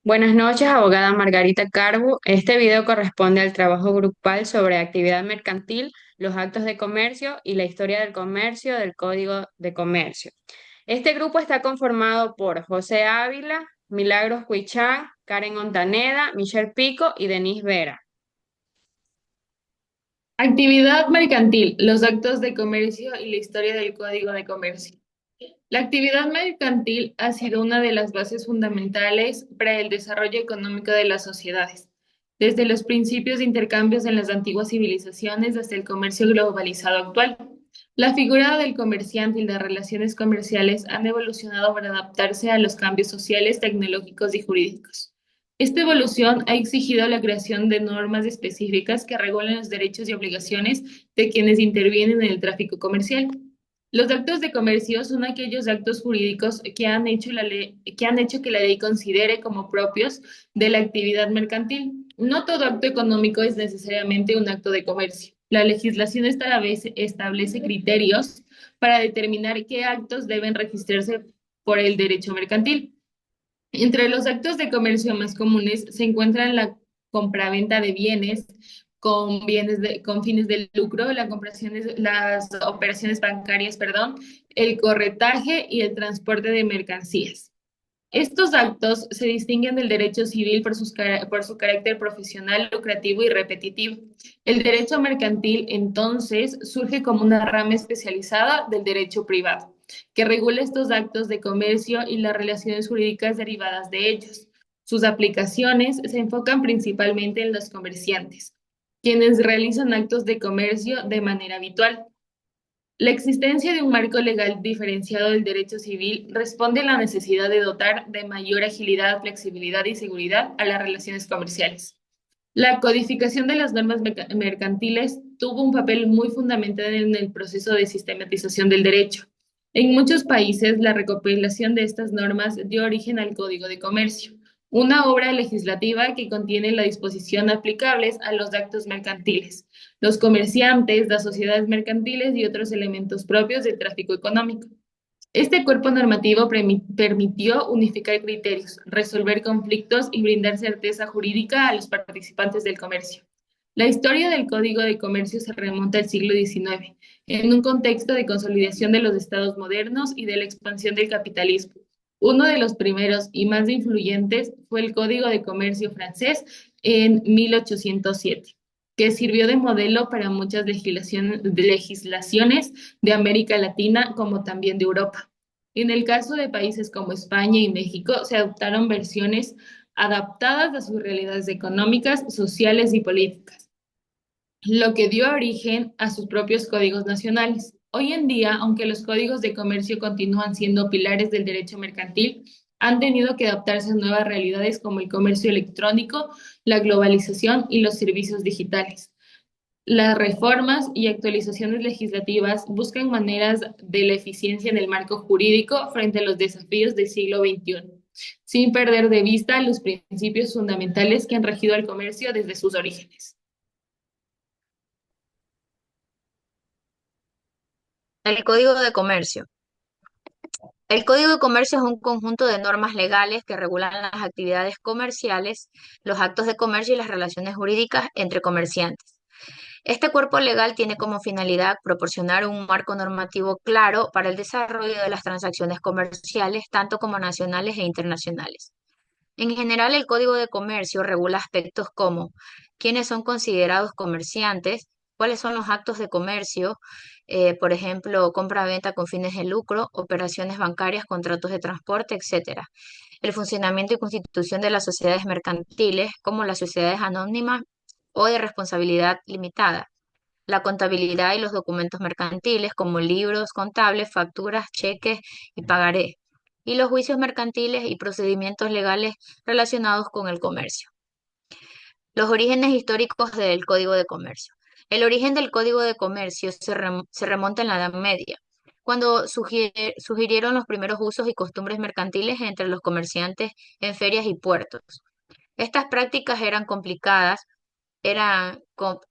Buenas noches, abogada Margarita Carbu. Este video corresponde al trabajo grupal sobre actividad mercantil, los actos de comercio y la historia del comercio del Código de Comercio. Este grupo está conformado por José Ávila, Milagros Huichán, Karen Ontaneda, Michelle Pico y Denise Vera. Actividad mercantil, los actos de comercio y la historia del Código de Comercio. La actividad mercantil ha sido una de las bases fundamentales para el desarrollo económico de las sociedades, desde los principios de intercambios en las antiguas civilizaciones hasta el comercio globalizado actual. La figura del comerciante y las relaciones comerciales han evolucionado para adaptarse a los cambios sociales, tecnológicos y jurídicos. Esta evolución ha exigido la creación de normas específicas que regulen los derechos y obligaciones de quienes intervienen en el tráfico comercial. Los actos de comercio son aquellos actos jurídicos que han hecho que la ley considere como propios de la actividad mercantil. No todo acto económico es necesariamente un acto de comercio. La legislación establece criterios para determinar qué actos deben registrarse por el derecho mercantil. Entre los actos de comercio más comunes se encuentran la compraventa de bienes con fines de lucro, las operaciones bancarias, perdón, el corretaje y el transporte de mercancías. Estos actos se distinguen del derecho civil por su carácter profesional, lucrativo y repetitivo. El derecho mercantil, entonces, surge como una rama especializada del derecho privado, que regula estos actos de comercio y las relaciones jurídicas derivadas de ellos. Sus aplicaciones se enfocan principalmente en los comerciantes, quienes realizan actos de comercio de manera habitual. La existencia de un marco legal diferenciado del derecho civil responde a la necesidad de dotar de mayor agilidad, flexibilidad y seguridad a las relaciones comerciales. La codificación de las normas mercantiles tuvo un papel muy fundamental en el proceso de sistematización del derecho. En muchos países, la recopilación de estas normas dio origen al Código de Comercio, una obra legislativa que contiene la disposición aplicables a los actos mercantiles, los comerciantes, las sociedades mercantiles y otros elementos propios del tráfico económico. Este cuerpo normativo permitió unificar criterios, resolver conflictos y brindar certeza jurídica a los participantes del comercio. La historia del Código de Comercio se remonta al siglo XIX, en un contexto de consolidación de los estados modernos y de la expansión del capitalismo. Uno de los primeros y más influyentes fue el Código de Comercio francés en 1807, que sirvió de modelo para muchas legislaciones de América Latina como también de Europa. En el caso de países como España y México, se adoptaron versiones adaptadas a sus realidades económicas, sociales y políticas, lo que dio origen a sus propios códigos nacionales. Hoy en día, aunque los códigos de comercio continúan siendo pilares del derecho mercantil, han tenido que adaptarse a nuevas realidades como el comercio electrónico, la globalización y los servicios digitales. Las reformas y actualizaciones legislativas buscan maneras de la eficiencia en el marco jurídico frente a los desafíos del siglo XXI, sin perder de vista los principios fundamentales que han regido al comercio desde sus orígenes. El Código de Comercio. El Código de Comercio es un conjunto de normas legales que regulan las actividades comerciales, los actos de comercio y las relaciones jurídicas entre comerciantes. Este cuerpo legal tiene como finalidad proporcionar un marco normativo claro para el desarrollo de las transacciones comerciales, tanto como nacionales e internacionales. En general, el Código de Comercio regula aspectos como quiénes son considerados comerciantes, cuáles son los actos de comercio, por ejemplo, compra-venta con fines de lucro, operaciones bancarias, contratos de transporte, etcétera. El funcionamiento y constitución de las sociedades mercantiles, como las sociedades anónimas o de responsabilidad limitada. La contabilidad y los documentos mercantiles, como libros contables, facturas, cheques y pagaré, y los juicios mercantiles y procedimientos legales relacionados con el comercio. Los orígenes históricos del Código de Comercio. El origen del Código de Comercio se remonta en la Edad Media, cuando sugirieron los primeros usos y costumbres mercantiles entre los comerciantes en ferias y puertos. Estas prácticas eran complicadas, eran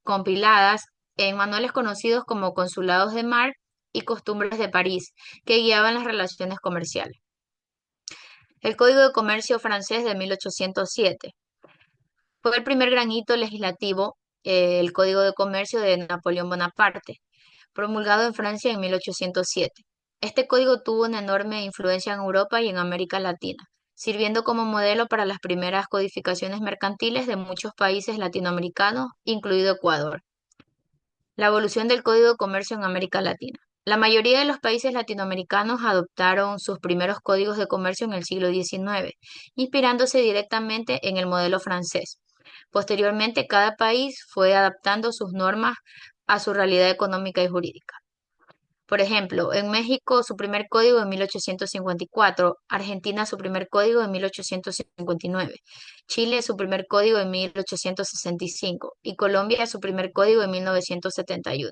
compiladas en manuales conocidos como Consulados de Mar y Costumbres de París, que guiaban las relaciones comerciales. El Código de Comercio francés de 1807 fue el primer gran hito legislativo, el Código de Comercio de Napoleón Bonaparte, promulgado en Francia en 1807. Este código tuvo una enorme influencia en Europa y en América Latina, sirviendo como modelo para las primeras codificaciones mercantiles de muchos países latinoamericanos, incluido Ecuador. La evolución del Código de Comercio en América Latina. La mayoría de los países latinoamericanos adoptaron sus primeros códigos de comercio en el siglo XIX, inspirándose directamente en el modelo francés. Posteriormente, cada país fue adaptando sus normas a su realidad económica y jurídica. Por ejemplo, en México su primer código en 1854, Argentina su primer código en 1859, Chile su primer código en 1865 y Colombia su primer código en 1971.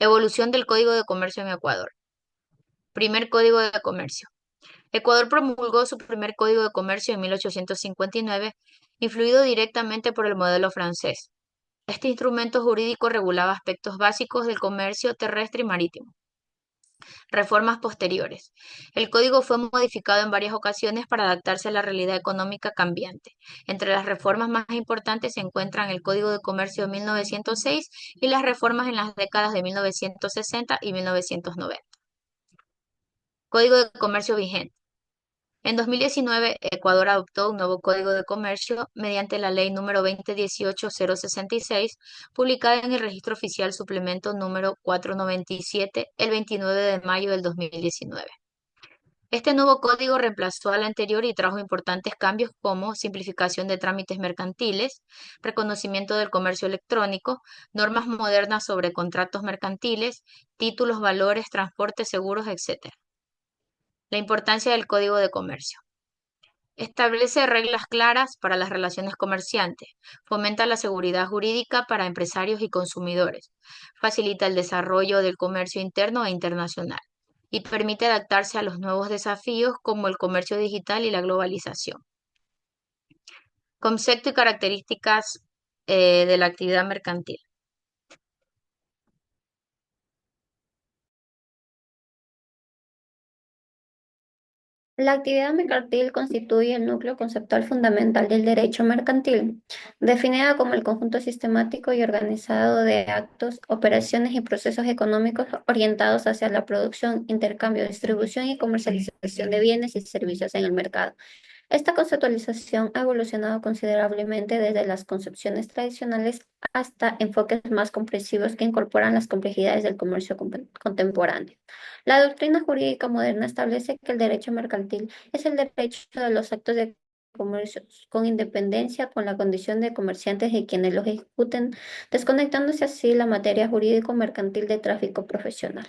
Evolución del Código de Comercio en Ecuador. Primer Código de Comercio. Ecuador promulgó su primer Código de Comercio en 1859, influido directamente por el modelo francés. Este instrumento jurídico regulaba aspectos básicos del comercio terrestre y marítimo. Reformas posteriores. El código fue modificado en varias ocasiones para adaptarse a la realidad económica cambiante. Entre las reformas más importantes se encuentran el Código de Comercio de 1906 y las reformas en las décadas de 1960 y 1990. Código de Comercio vigente. En 2019, Ecuador adoptó un nuevo Código de Comercio mediante la Ley número 2018-066, publicada en el Registro Oficial Suplemento número 497 el 29 de mayo del 2019. Este nuevo código reemplazó al anterior y trajo importantes cambios como simplificación de trámites mercantiles, reconocimiento del comercio electrónico, normas modernas sobre contratos mercantiles, títulos, valores, transportes, seguros, etc. La importancia del Código de Comercio. Establece reglas claras para las relaciones comerciantes, fomenta la seguridad jurídica para empresarios y consumidores, facilita el desarrollo del comercio interno e internacional y permite adaptarse a los nuevos desafíos como el comercio digital y la globalización. Concepto y características de la actividad mercantil. La actividad mercantil constituye el núcleo conceptual fundamental del derecho mercantil, definida como el conjunto sistemático y organizado de actos, operaciones y procesos económicos orientados hacia la producción, intercambio, distribución y comercialización de bienes y servicios en el mercado. Esta conceptualización ha evolucionado considerablemente desde las concepciones tradicionales hasta enfoques más comprensivos que incorporan las complejidades del comercio contemporáneo. La doctrina jurídica moderna establece que el derecho mercantil es el derecho de los actos de comercio con independencia con la condición de comerciantes y quienes los ejecuten, desconectándose así la materia jurídico-mercantil de tráfico profesional.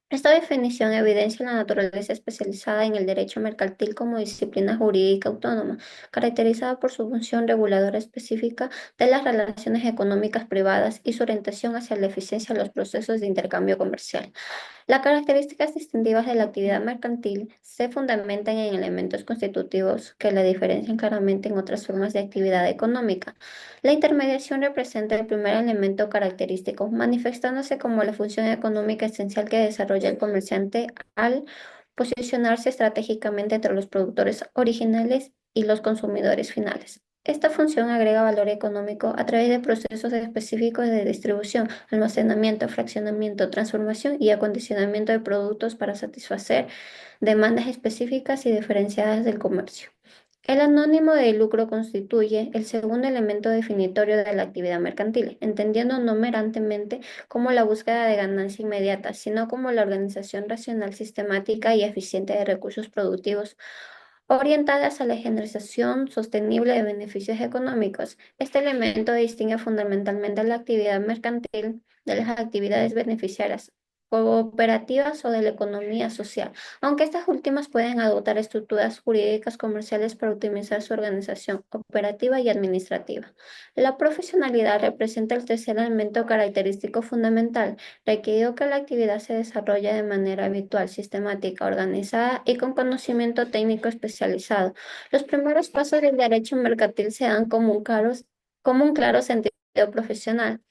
Esta definición evidencia la naturaleza especializada en el derecho mercantil como disciplina jurídica autónoma, caracterizada por su función reguladora específica de las relaciones económicas privadas y su orientación hacia la eficiencia de los procesos de intercambio comercial. Las características distintivas de la actividad mercantil se fundamentan en elementos constitutivos que la diferencian claramente en otras formas de actividad económica. La intermediación representa el primer elemento característico, manifestándose como la función económica esencial que desarrolla el comerciante al posicionarse estratégicamente entre los productores originales y los consumidores finales. Esta función agrega valor económico a través de procesos específicos de distribución, almacenamiento, fraccionamiento, transformación y acondicionamiento de productos para satisfacer demandas específicas y diferenciadas del comercio. El anónimo de lucro constituye el segundo elemento definitorio de la actividad mercantil, entendiendo no merantemente como la búsqueda de ganancia inmediata, sino como la organización racional, sistemática y eficiente de recursos productivos orientadas a la generación sostenible de beneficios económicos. Este elemento distingue fundamentalmente la actividad mercantil de las actividades beneficiarias, cooperativas o de la economía social, aunque estas últimas pueden adoptar estructuras jurídicas comerciales para optimizar su organización operativa y administrativa. La profesionalidad representa el tercer elemento característico fundamental, requirió que la actividad se desarrolle de manera habitual, sistemática, organizada y con conocimiento técnico especializado. Los primeros pasos del derecho mercantil se dan como un claro sentido profesional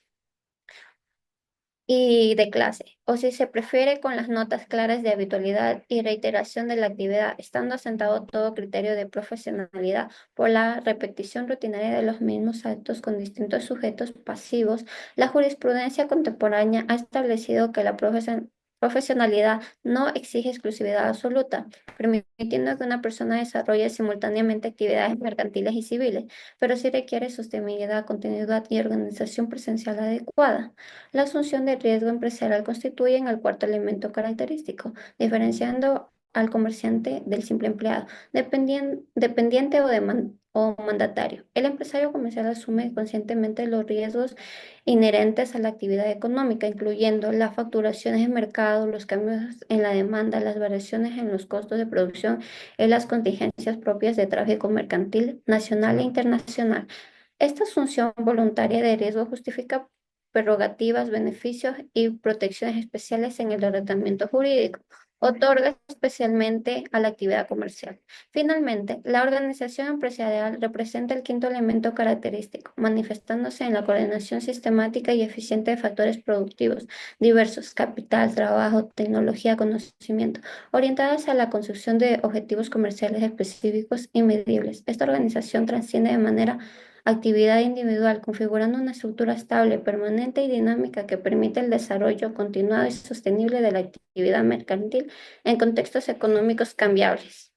y de clase, o si se prefiere con las notas claras de habitualidad y reiteración de la actividad, estando asentado todo criterio de profesionalidad por la repetición rutinaria de los mismos actos con distintos sujetos pasivos. La jurisprudencia contemporánea ha establecido que la profesionalidad no exige exclusividad absoluta, permitiendo que una persona desarrolle simultáneamente actividades mercantiles y civiles, pero sí requiere sostenibilidad, continuidad y organización presencial adecuada. La asunción de riesgo empresarial constituye el cuarto elemento característico, diferenciando al comerciante del simple empleado, dependiente o mandatario. El empresario comercial asume conscientemente los riesgos inherentes a la actividad económica, incluyendo las facturaciones de mercado, los cambios en la demanda, las variaciones en los costos de producción y las contingencias propias de tráfico mercantil nacional e internacional. Esta asunción voluntaria de riesgo justifica prerrogativas, beneficios y protecciones especiales en el ordenamiento jurídico. Otorga especialmente a la actividad comercial. Finalmente, la organización empresarial representa el quinto elemento característico, manifestándose en la coordinación sistemática y eficiente de factores productivos diversos, capital, trabajo, tecnología, conocimiento, orientadas a la construcción de objetivos comerciales específicos y medibles. Esta organización trasciende de manera actividad individual, configurando una estructura estable, permanente y dinámica que permite el desarrollo continuado y sostenible de la actividad mercantil en contextos económicos cambiables.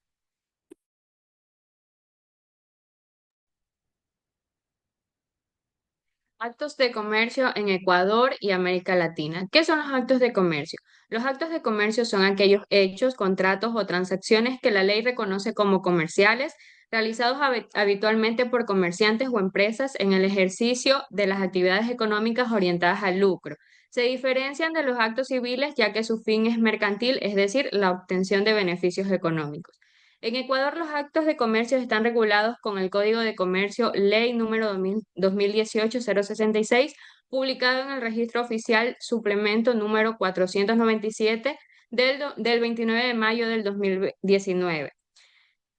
Actos de comercio en Ecuador y América Latina. ¿Qué son los actos de comercio? Los actos de comercio son aquellos hechos, contratos o transacciones que la ley reconoce como comerciales, realizados habitualmente por comerciantes o empresas en el ejercicio de las actividades económicas orientadas al lucro. Se diferencian de los actos civiles ya que su fin es mercantil, es decir, la obtención de beneficios económicos. En Ecuador, los actos de comercio están regulados con el Código de Comercio, Ley número 2018-066, publicado en el Registro Oficial Suplemento número 497 del 29 de mayo del 2019.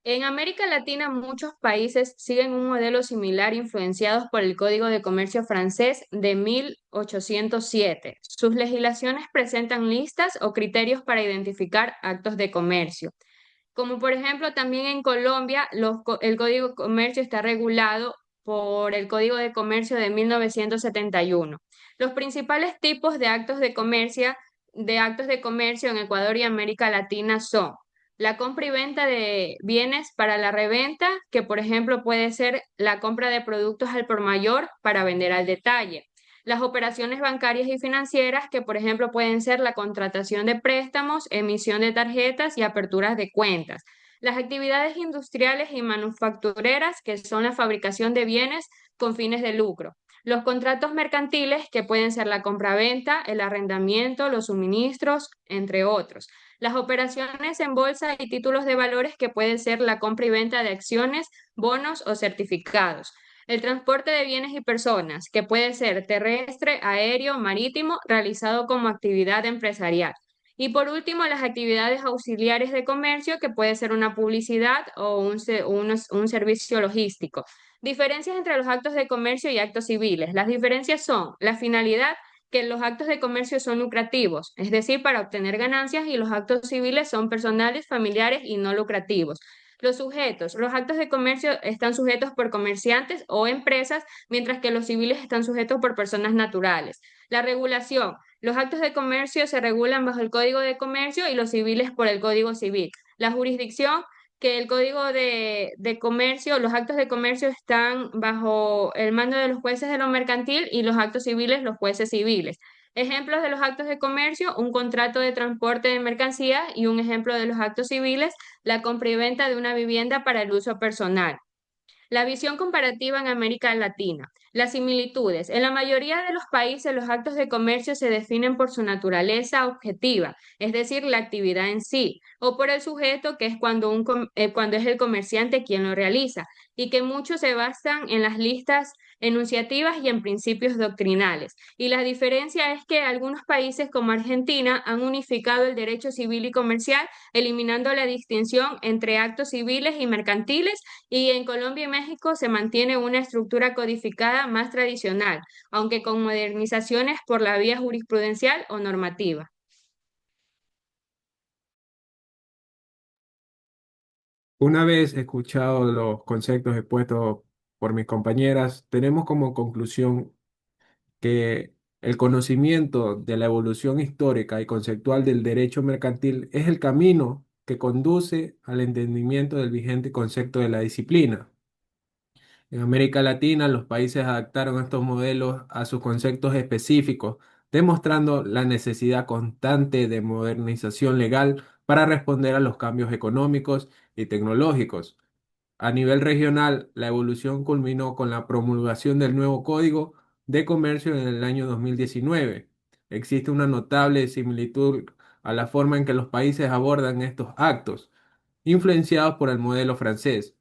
En América Latina, muchos países siguen un modelo similar influenciados por el Código de Comercio francés de 1807. Sus legislaciones presentan listas o criterios para identificar actos de comercio. Como por ejemplo, también en Colombia, el Código de Comercio está regulado por el Código de Comercio de 1971. Los principales tipos de actos de comercio en Ecuador y América Latina son la compra y venta de bienes para la reventa, que por ejemplo puede ser la compra de productos al por mayor para vender al detalle. Las operaciones bancarias y financieras, que por ejemplo pueden ser la contratación de préstamos, emisión de tarjetas y aperturas de cuentas. Las actividades industriales y manufactureras, que son la fabricación de bienes con fines de lucro. Los contratos mercantiles, que pueden ser la compraventa, el arrendamiento, los suministros, entre otros. Las operaciones en bolsa y títulos de valores, que pueden ser la compra y venta de acciones, bonos o certificados. El transporte de bienes y personas, que puede ser terrestre, aéreo, marítimo, realizado como actividad empresarial. Y por último, las actividades auxiliares de comercio, que puede ser una publicidad o un servicio logístico. Diferencias entre los actos de comercio y actos civiles. Las diferencias son la finalidad, que los actos de comercio son lucrativos, es decir, para obtener ganancias, y los actos civiles son personales, familiares y no lucrativos. Los sujetos. Los actos de comercio están sujetos por comerciantes o empresas, mientras que los civiles están sujetos por personas naturales. La regulación. Los actos de comercio se regulan bajo el Código de Comercio y los civiles por el Código Civil. La jurisdicción, que el Código de Comercio, los actos de comercio están bajo el mando de los jueces de lo mercantil y los actos civiles los jueces civiles. Ejemplos de los actos de comercio: un contrato de transporte de mercancías, y un ejemplo de los actos civiles: la compra y venta de una vivienda para el uso personal. La visión comparativa en América Latina. Las similitudes. En la mayoría de los países, los actos de comercio se definen por su naturaleza objetiva, es decir, la actividad en sí, o por el sujeto, que es cuando es el comerciante quien lo realiza, y que muchos se basan en las listas enunciativas y en principios doctrinales. Y la diferencia es que algunos países como Argentina han unificado el derecho civil y comercial, eliminando la distinción entre actos civiles y mercantiles, y en Colombia y México se mantiene una estructura codificada más tradicional, aunque con modernizaciones por la vía jurisprudencial o normativa. Una vez escuchado los conceptos expuestos por mis compañeras, tenemos como conclusión que el conocimiento de la evolución histórica y conceptual del derecho mercantil es el camino que conduce al entendimiento del vigente concepto de la disciplina. En América Latina, los países adaptaron estos modelos a sus conceptos específicos, demostrando la necesidad constante de modernización legal para responder a los cambios económicos y tecnológicos. A nivel regional, la evolución culminó con la promulgación del nuevo Código de Comercio en el año 2019. Existe una notable similitud a la forma en que los países abordan estos actos, influenciados por el modelo francés.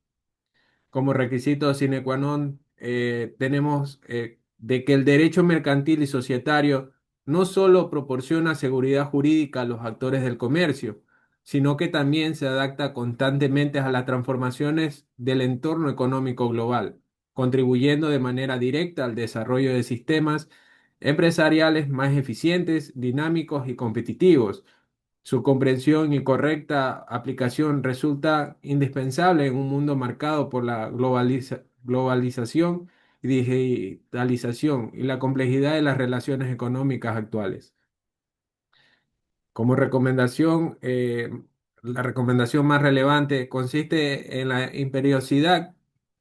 Como requisito sine qua non, tenemos de que el derecho mercantil y societario no solo proporciona seguridad jurídica a los actores del comercio, sino que también se adapta constantemente a las transformaciones del entorno económico global, contribuyendo de manera directa al desarrollo de sistemas empresariales más eficientes, dinámicos y competitivos. Su comprensión y correcta aplicación resulta indispensable en un mundo marcado por la globalización y digitalización y la complejidad de las relaciones económicas actuales. Como recomendación, la recomendación más relevante consiste en la imperiosidad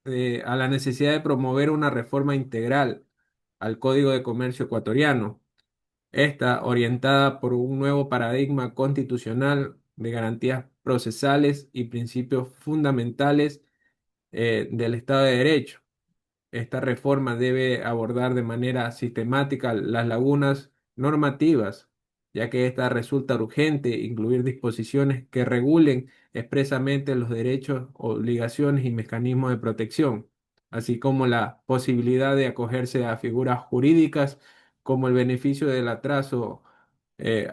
a la necesidad de promover una reforma integral al Código de Comercio ecuatoriano, esta orientada por un nuevo paradigma constitucional de garantías procesales y principios fundamentales del Estado de Derecho. Esta reforma debe abordar de manera sistemática las lagunas normativas, ya que esta resulta urgente incluir disposiciones que regulen expresamente los derechos, obligaciones y mecanismos de protección, así como la posibilidad de acogerse a figuras jurídicas como el beneficio del atraso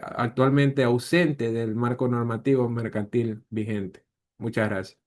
actualmente ausente del marco normativo mercantil vigente. Muchas gracias.